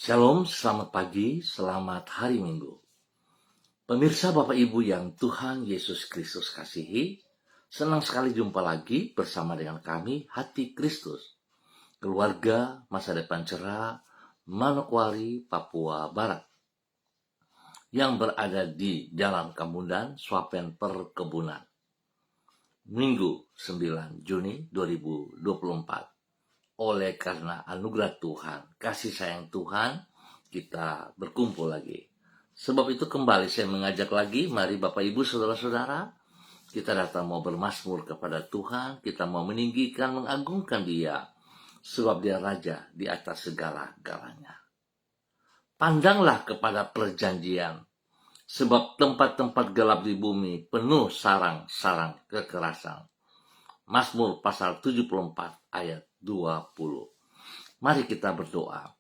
Shalom, selamat pagi, selamat hari Minggu. Pemirsa Bapak Ibu yang Tuhan Yesus Kristus kasihi, senang sekali jumpa lagi bersama dengan kami, Hati Kristus. Keluarga Masa Depan Cerah, Manokwari, Papua Barat. Yang berada di Jalan Kamundan, Swapen Perkebunan. Minggu 9 Juni 2024. Oleh karena anugerah Tuhan, kasih sayang Tuhan, kita berkumpul lagi. Sebab itu kembali saya mengajak lagi, mari Bapak Ibu Saudara-saudara, kita datang mau bermazmur kepada Tuhan, kita mau meninggikan, mengagungkan Dia, sebab Dia Raja di atas segala-galanya. Pandanglah kepada perjanjian, sebab tempat-tempat gelap di bumi penuh sarang-sarang kekerasan. Mazmur pasal 74 ayat 20. Mari kita berdoa.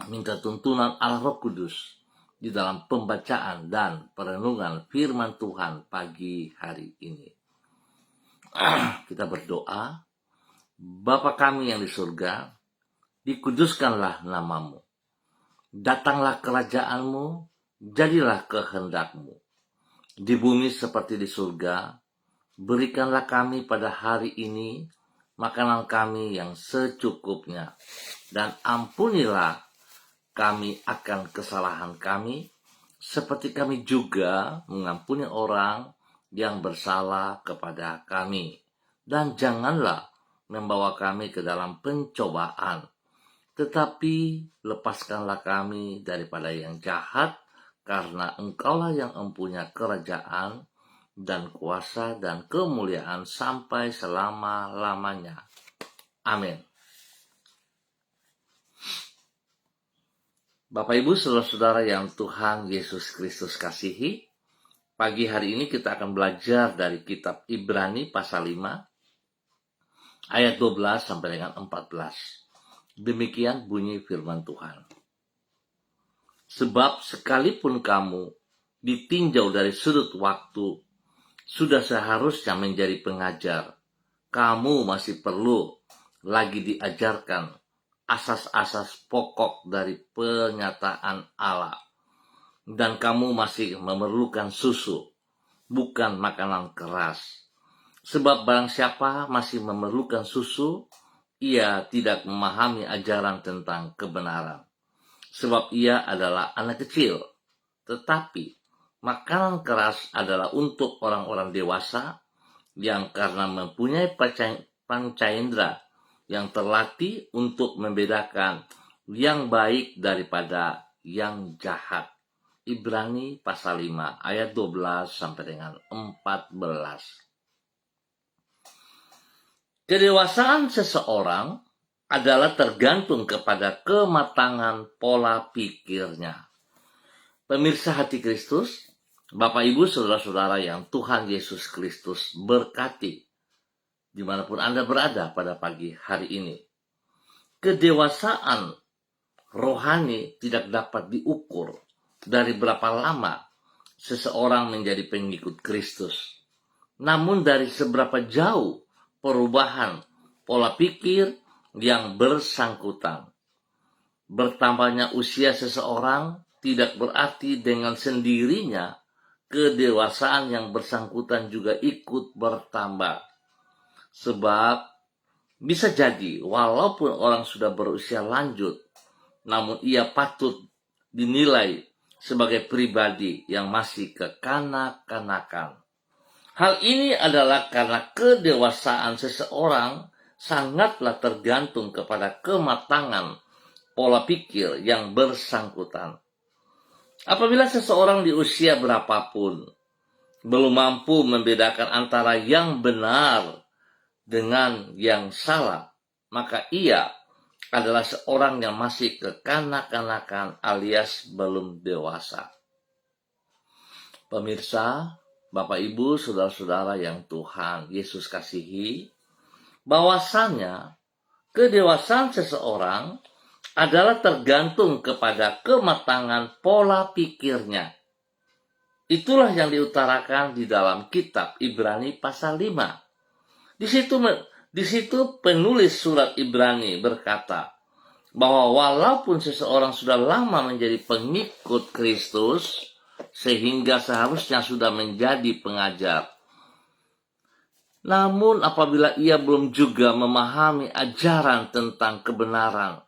Minta tuntunan Allah Roh Kudus di dalam pembacaan dan perenungan firman Tuhan pagi hari ini. Kita berdoa. Bapa kami yang di surga, dikuduskanlah namamu. Datanglah kerajaanmu, jadilah kehendakmu. Di bumi seperti di surga, berikanlah kami pada hari ini makanan kami yang secukupnya, dan ampunilah kami akan kesalahan kami, seperti kami juga mengampuni orang yang bersalah kepada kami. Dan janganlah membawa kami ke dalam pencobaan, tetapi lepaskanlah kami daripada yang jahat, karena Engkaulah yang mempunyai kerajaan dan kuasa dan kemuliaan sampai selama-lamanya. Amin. Bapak Ibu Saudara-saudara yang Tuhan Yesus Kristus kasihi, pagi hari ini kita akan belajar dari kitab Ibrani pasal 5 ayat 12 sampai dengan 14. Demikian bunyi firman Tuhan. Sebab sekalipun kamu ditinjau dari sudut waktu, sudah seharusnya menjadi pengajar, kamu masih perlu lagi diajarkan asas-asas pokok dari penyataan Allah. Dan kamu masih memerlukan susu, bukan makanan keras. Sebab barang siapa masih memerlukan susu, ia tidak memahami ajaran tentang kebenaran. Sebab ia adalah anak kecil. Tetapi makanan keras adalah untuk orang-orang dewasa yang karena mempunyai panca indera yang terlatih untuk membedakan yang baik daripada yang jahat. Ibrani pasal 5 ayat 12 sampai dengan 14. Kedewasaan seseorang adalah tergantung kepada kematangan pola pikirnya. Pemirsa Hati Kristus, Bapak Ibu Saudara-saudara yang Tuhan Yesus Kristus berkati, dimanapun Anda berada pada pagi hari ini. Kedewasaan rohani tidak dapat diukur dari berapa lama seseorang menjadi pengikut Kristus, namun dari seberapa jauh perubahan pola pikir yang bersangkutan. Bertambahnya usia seseorang tidak berarti dengan sendirinya kedewasaan yang bersangkutan juga ikut bertambah. Sebab bisa jadi walaupun orang sudah berusia lanjut, namun ia patut dinilai sebagai pribadi yang masih kekanak-kanakan. Hal ini adalah karena kedewasaan seseorang sangatlah tergantung kepada kematangan pola pikir yang bersangkutan. Apabila seseorang di usia berapapun belum mampu membedakan antara yang benar dengan yang salah, maka ia adalah seorang yang masih kekanak-kanakan alias belum dewasa. Pemirsa, Bapak Ibu, Saudara-saudara yang Tuhan Yesus kasihi, bahwasanya kedewasaan seseorang adalah tergantung kepada kematangan pola pikirnya. Itulah yang diutarakan di dalam kitab Ibrani pasal 5. Di situ penulis surat Ibrani berkata, bahwa walaupun seseorang sudah lama menjadi pengikut Kristus, sehingga seharusnya sudah menjadi pengajar, namun apabila ia belum juga memahami ajaran tentang kebenaran,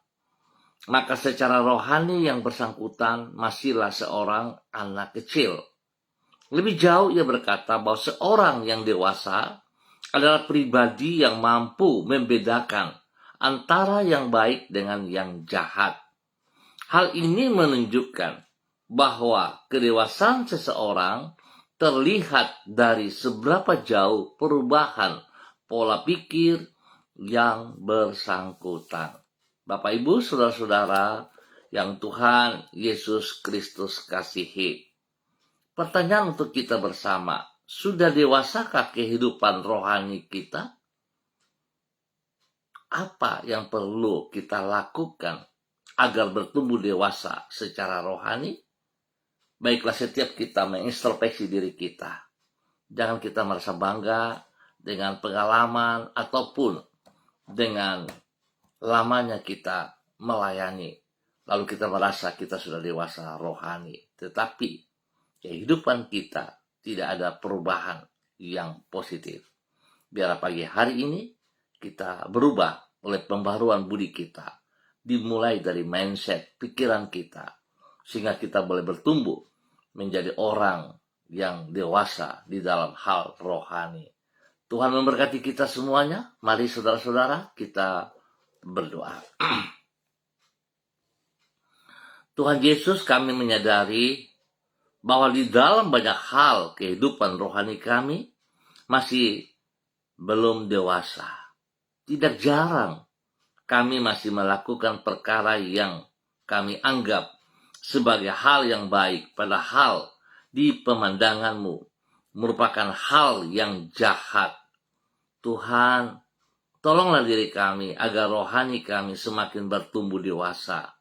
maka secara rohani yang bersangkutan masihlah seorang anak kecil. Lebih jauh ia berkata bahwa seorang yang dewasa adalah pribadi yang mampu membedakan antara yang baik dengan yang jahat. Hal ini menunjukkan bahwa kedewasaan seseorang terlihat dari seberapa jauh perubahan pola pikir yang bersangkutan. Bapak, Ibu, saudara-saudara yang Tuhan Yesus Kristus kasihi. Pertanyaan untuk kita bersama, sudah dewasakah kehidupan rohani kita? Apa yang perlu kita lakukan agar bertumbuh dewasa secara rohani? Baiklah, setiap kita mengintrospeksi diri kita. Jangan kita merasa bangga dengan pengalaman ataupun dengan lamanya kita melayani, lalu kita merasa kita sudah dewasa rohani. Tetapi kehidupan kita tidak ada perubahan yang positif. Biar pagi hari ini kita berubah oleh pembaruan budi kita, dimulai dari mindset pikiran kita, sehingga kita boleh bertumbuh menjadi orang yang dewasa di dalam hal rohani. Tuhan memberkati kita semuanya. Mari saudara-saudara kita berdoa. Tuhan Yesus, kami menyadari bahwa di dalam banyak hal kehidupan rohani kami masih belum dewasa. Tidak jarang kami masih melakukan perkara yang kami anggap sebagai hal yang baik, padahal di pemandangan-Mu merupakan hal yang jahat. Tuhan, tolonglah diri kami agar rohani kami semakin bertumbuh dewasa,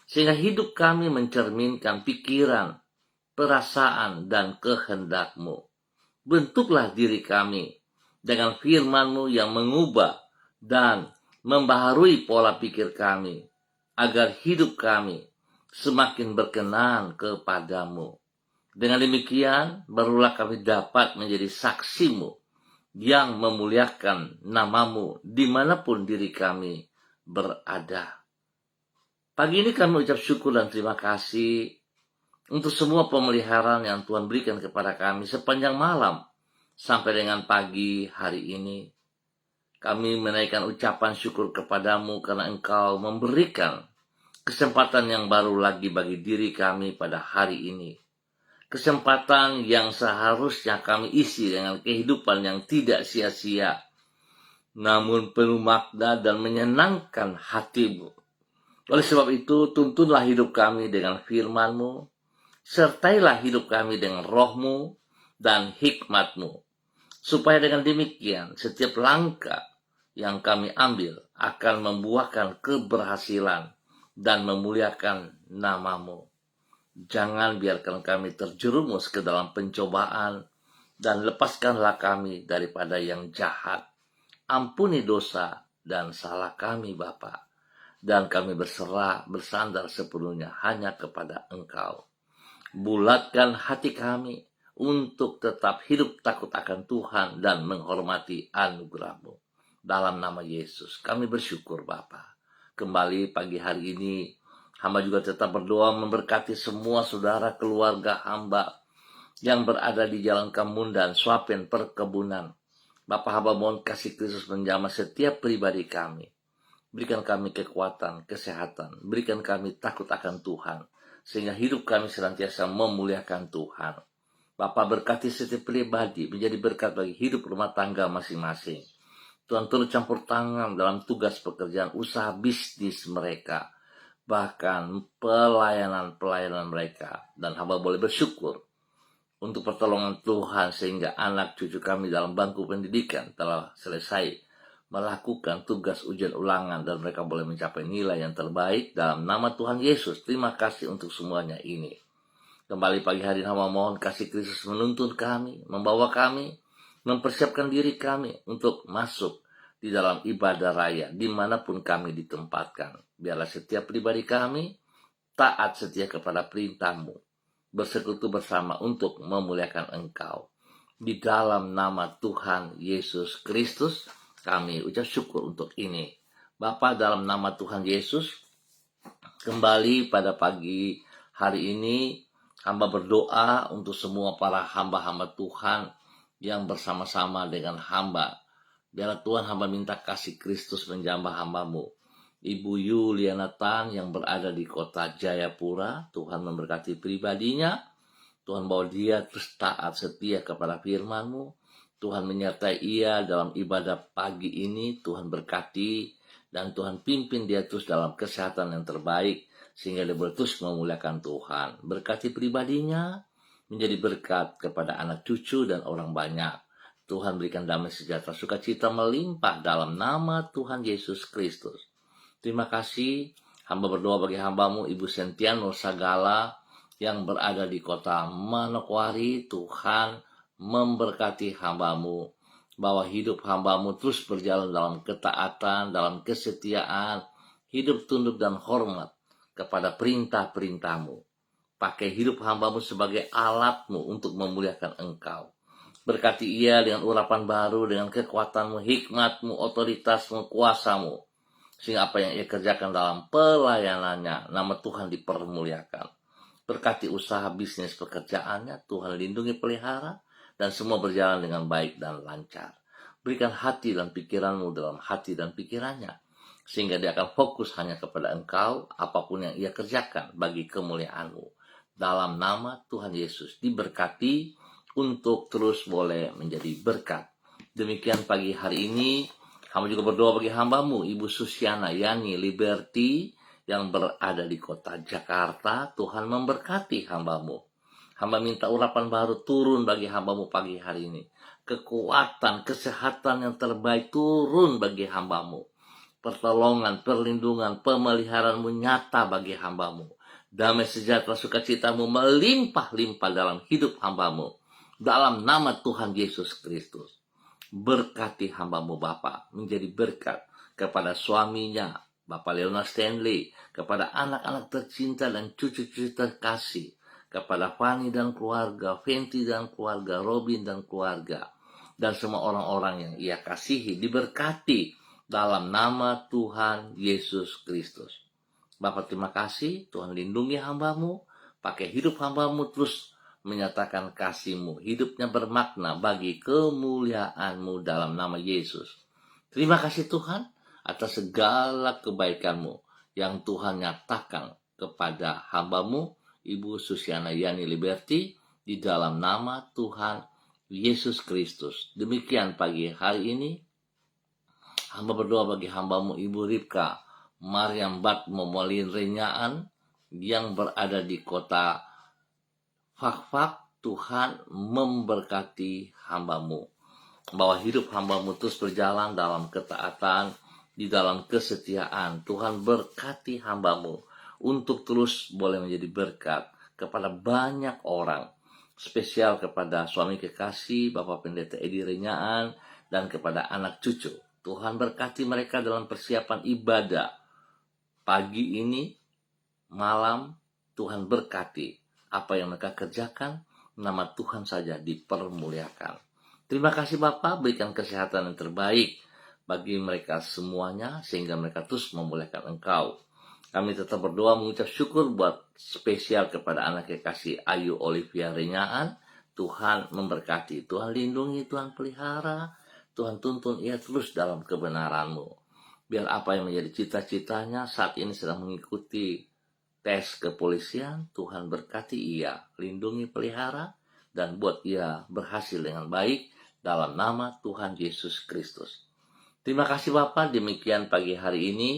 sehingga hidup kami mencerminkan pikiran, perasaan, dan kehendak-Mu. Bentuklah diri kami dengan firman-Mu yang mengubah dan membaharui pola pikir kami, agar hidup kami semakin berkenan kepada-Mu. Dengan demikian, barulah kami dapat menjadi saksi-Mu yang memuliakan nama-Mu dimanapun diri kami berada. Pagi ini kami ucap syukur dan terima kasih untuk semua pemeliharaan yang Tuhan berikan kepada kami sepanjang malam sampai dengan pagi hari ini. Kami menaikkan ucapan syukur kepada-Mu karena Engkau memberikan kesempatan yang baru lagi bagi diri kami pada hari ini. Kesempatan yang seharusnya kami isi dengan kehidupan yang tidak sia-sia, namun penuh makna dan menyenangkan hati-Mu. Oleh sebab itu, tuntunlah hidup kami dengan firman-Mu, sertailah hidup kami dengan roh-Mu dan hikmat-Mu, supaya dengan demikian setiap langkah yang kami ambil akan membuahkan keberhasilan dan memuliakan nama-Mu. Jangan biarkan kami terjerumus ke dalam pencobaan, dan lepaskanlah kami daripada yang jahat. Ampuni dosa dan salah kami, Bapa, dan kami berserah bersandar sepenuhnya hanya kepada Engkau. Bulatkan hati kami untuk tetap hidup takut akan Tuhan dan menghormati anugerah-Mu. Dalam nama Yesus kami bersyukur, Bapa. Kembali pagi hari ini hamba juga tetap berdoa memberkati semua saudara keluarga hamba yang berada di Jalan Kemundan, Swapen, perkebunan. Bapa, hamba mohon kasih Kristus menjamah setiap pribadi kami. Berikan kami kekuatan, kesehatan. Berikan kami takut akan Tuhan, sehingga hidup kami senantiasa memuliakan Tuhan. Bapa, berkati setiap pribadi menjadi berkat bagi hidup rumah tangga masing-masing. Tuhan turut campur tangan dalam tugas pekerjaan, usaha bisnis mereka, bahkan pelayanan-pelayanan mereka. Dan hamba boleh bersyukur untuk pertolongan Tuhan sehingga anak cucu kami dalam bangku pendidikan telah selesai melakukan tugas ujian ulangan dan mereka boleh mencapai nilai yang terbaik dalam nama Tuhan Yesus. Terima kasih untuk semuanya ini. Kembali pagi hari hamba mohon kasih Kristus menuntun kami, membawa kami, mempersiapkan diri kami untuk masuk di dalam ibadah raya, dimanapun kami ditempatkan. Biarlah setiap pribadi kami taat setia kepada perintah-Mu, bersekutu bersama untuk memuliakan Engkau. Di dalam nama Tuhan Yesus Kristus, kami ucap syukur untuk ini. Bapa, dalam nama Tuhan Yesus, kembali pada pagi hari ini, hamba berdoa untuk semua para hamba-hamba Tuhan yang bersama-sama dengan hamba. Biarlah Tuhan, hamba minta kasih Kristus menjamah hamba-Mu. Ibu Yuliana Tan yang berada di kota Jayapura, Tuhan memberkati pribadinya. Tuhan bawa dia terus taat setia kepada firman-Mu. Tuhan menyertai ia dalam ibadah pagi ini. Tuhan berkati dan Tuhan pimpin dia terus dalam kesehatan yang terbaik, sehingga dia boleh terus memuliakan Tuhan. Berkati pribadinya, menjadi berkat kepada anak cucu dan orang banyak. Tuhan berikan damai sejahtera, sukacita melimpah dalam nama Tuhan Yesus Kristus. Terima kasih, hamba berdoa bagi hamba-Mu Ibu Sentiano Sagala yang berada di kota Manokwari. Tuhan memberkati hamba-Mu, bahwa hidup hamba-Mu terus berjalan dalam ketaatan, dalam kesetiaan, hidup tunduk dan hormat kepada perintah-perintah-Mu. Pakai hidup hamba-Mu sebagai alat-Mu untuk memuliakan Engkau. Berkati ia dengan urapan baru, dengan kekuatan-Mu, hikmat-Mu, otoritas-Mu, kuasa-Mu, sehingga apa yang ia kerjakan dalam pelayanannya, nama Tuhan dipermuliakan. Berkati usaha bisnis pekerjaannya, Tuhan lindungi pelihara, dan semua berjalan dengan baik dan lancar. Berikan hati dan pikiran-Mu dalam hati dan pikirannya, sehingga dia akan fokus hanya kepada Engkau, apapun yang ia kerjakan bagi kemuliaan-Mu. Dalam nama Tuhan Yesus, diberkati untuk terus boleh menjadi berkat. Demikian pagi hari ini, hamba juga berdoa bagi hamba-Mu Ibu Susiana Yani Liberty yang berada di kota Jakarta. Tuhan memberkati hamba-Mu. Hamba minta urapan baru turun bagi hamba-Mu pagi hari ini. Kekuatan, kesehatan yang terbaik turun bagi hamba-Mu. Pertolongan, perlindungan, pemeliharaan-Mu nyata bagi hamba-Mu. Damai sejahtera sukacita-Mu melimpah-limpah dalam hidup hamba-Mu. Dalam nama Tuhan Yesus Kristus. Berkati hamba-Mu Bapa, menjadi berkat kepada suaminya, Bapak Leonard Stanley, kepada anak-anak tercinta dan cucu-cucu terkasih, kepada Fanny dan keluarga, Fenty dan keluarga, Robin dan keluarga, dan semua orang-orang yang ia kasihi, diberkati dalam nama Tuhan Yesus Kristus. Bapak terima kasih, Tuhan lindungi hamba-Mu, pakai hidup hamba-Mu terus menyatakan kasih-Mu, hidupnya bermakna bagi kemuliaan-Mu dalam nama Yesus. Terima kasih Tuhan atas segala kebaikan-Mu yang Tuhan nyatakan kepada hamba-Mu Ibu Susiana Yani Liberty di dalam nama Tuhan Yesus Kristus. Demikian pagi hari ini, hamba berdoa bagi hamba-Mu Ibu Ripka Mariam Bat Momolin Renyaan yang berada di kota Fakfak. Tuhan memberkati hamba-Mu, bahwa hidup hamba-Mu terus berjalan dalam ketaatan, di dalam kesetiaan. Tuhan berkati hamba-Mu untuk terus boleh menjadi berkat kepada banyak orang, spesial kepada suami kekasih Bapak Pendeta Edi Renyaan dan kepada anak cucu. Tuhan berkati mereka dalam persiapan ibadah pagi ini, malam. Tuhan berkati apa yang mereka kerjakan, nama Tuhan saja dipermuliakan. Terima kasih Bapak, berikan kesehatan yang terbaik bagi mereka semuanya, sehingga mereka terus memuliakan Engkau. Kami tetap berdoa mengucap syukur buat spesial kepada anak kekasih Ayu Olivia Renyaan. Tuhan memberkati, Tuhan lindungi, Tuhan pelihara, Tuhan tuntun ia terus dalam kebenaran-Mu. Biar apa yang menjadi cita-citanya saat ini sedang mengikuti tes kepolisian, Tuhan berkati ia, lindungi, pelihara, dan buat ia berhasil dengan baik dalam nama Tuhan Yesus Kristus. Terima kasih Bapak, demikian pagi hari ini.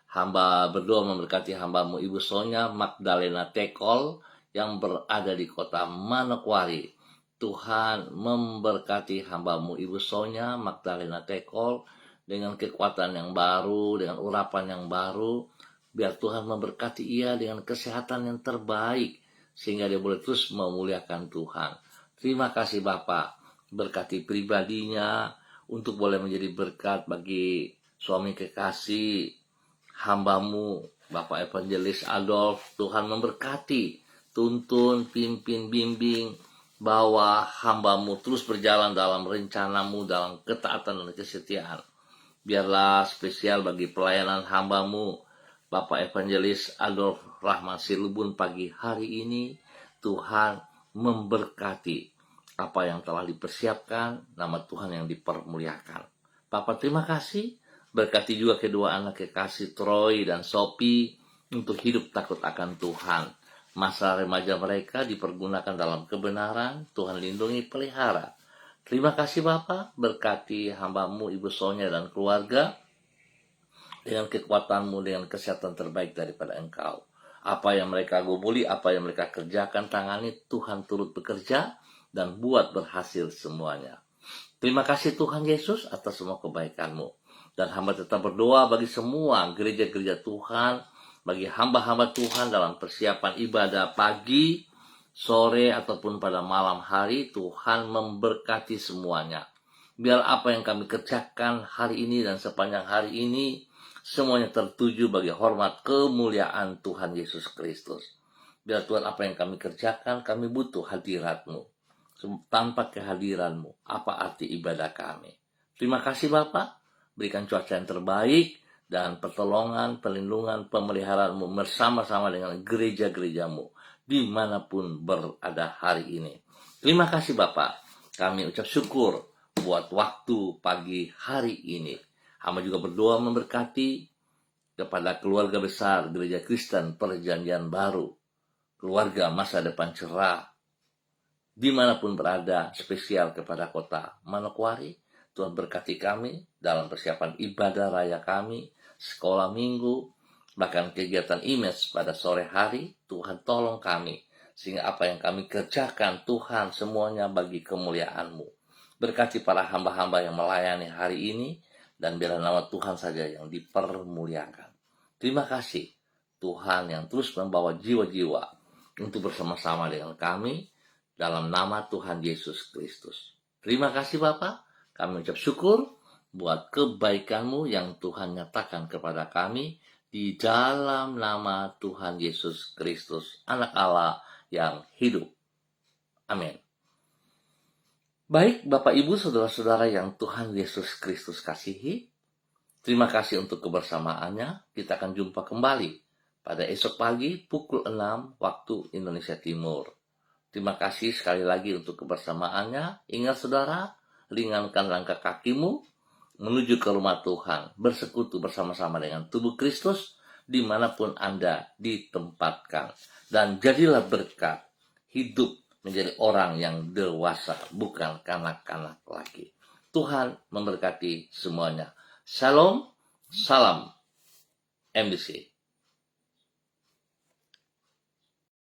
Hamba berdoa memberkati hamba-Mu Ibu Sonya Magdalena Tekol yang berada di kota Manokwari. Tuhan memberkati hamba-Mu Ibu Sonya Magdalena Tekol dengan kekuatan yang baru, dengan urapan yang baru. Biar Tuhan memberkati ia dengan kesehatan yang terbaik, sehingga dia boleh terus memuliakan Tuhan. Terima kasih Bapak, berkati pribadinya, untuk boleh menjadi berkat bagi suami kekasih hamba-Mu, Bapak Evangelis Adolf. Tuhan memberkati, tuntun, pimpin, bimbing, bahwa hamba-Mu terus berjalan dalam rencana-Mu, dalam ketaatan dan kesetiaan. Biarlah spesial bagi pelayanan hamba-Mu, Bapak Evangelis Adolf Rahman Silubun pagi hari ini. Tuhan memberkati apa yang telah dipersiapkan, nama Tuhan yang dipermuliakan. Bapak terima kasih, berkati juga kedua anak kekasih Troy dan Sophie untuk hidup takut akan Tuhan. Masa remaja mereka dipergunakan dalam kebenaran, Tuhan lindungi pelihara. Terima kasih Bapak, berkati hamba-Mu Ibu Sonia dan keluarga dengan kekuatan-Mu, dengan kesehatan terbaik daripada Engkau. Apa yang mereka gumuli, apa yang mereka kerjakan, tangani, Tuhan turut bekerja dan buat berhasil semuanya. Terima kasih Tuhan Yesus atas semua kebaikan-Mu. Dan hamba tetap berdoa bagi semua gereja-gereja Tuhan, bagi hamba-hamba Tuhan dalam persiapan ibadah pagi, sore, ataupun pada malam hari. Tuhan memberkati semuanya. Biar apa yang kami kerjakan hari ini dan sepanjang hari ini, semuanya tertuju bagi hormat kemuliaan Tuhan Yesus Kristus. Biar Tuhan apa yang kami kerjakan, kami butuh hadirat-Mu. Tanpa kehadiran-Mu, apa arti ibadah kami? Terima kasih Bapak, berikan cuaca yang terbaik dan pertolongan, perlindungan, pemeliharaan-Mu bersama-sama dengan gereja-gereja-Mu dimanapun berada hari ini. Terima kasih Bapak, kami ucap syukur buat waktu pagi hari ini. Hamba juga berdoa memberkati kepada keluarga besar Gereja Kristen Perjanjian Baru, keluarga masa depan cerah, dimanapun berada, spesial kepada kota Manokwari. Tuhan berkati kami dalam persiapan ibadah raya kami, sekolah minggu, bahkan kegiatan image pada sore hari. Tuhan tolong kami, sehingga apa yang kami kerjakan Tuhan semuanya bagi kemuliaan-Mu. Berkati para hamba-hamba yang melayani hari ini, dan biarlah nama Tuhan saja yang dipermuliakan. Terima kasih Tuhan yang terus membawa jiwa-jiwa untuk bersama-sama dengan kami dalam nama Tuhan Yesus Kristus. Terima kasih Bapak, kami ucap syukur buat kebaikan-Mu yang Tuhan nyatakan kepada kami di dalam nama Tuhan Yesus Kristus, Anak Allah yang hidup. Amin. Baik Bapak Ibu Saudara-saudara yang Tuhan Yesus Kristus kasihi, terima kasih untuk kebersamaannya. Kita akan jumpa kembali pada esok pagi pukul 6 waktu Indonesia Timur. Terima kasih sekali lagi untuk kebersamaannya. Ingat saudara, ringankan langkah kakimu menuju ke rumah Tuhan, bersekutu bersama-sama dengan tubuh Kristus dimanapun Anda ditempatkan. Dan jadilah berkat, hidup menjadi orang yang dewasa, bukan kanak-kanak lagi. Tuhan memberkati semuanya. Shalom, salam MBC.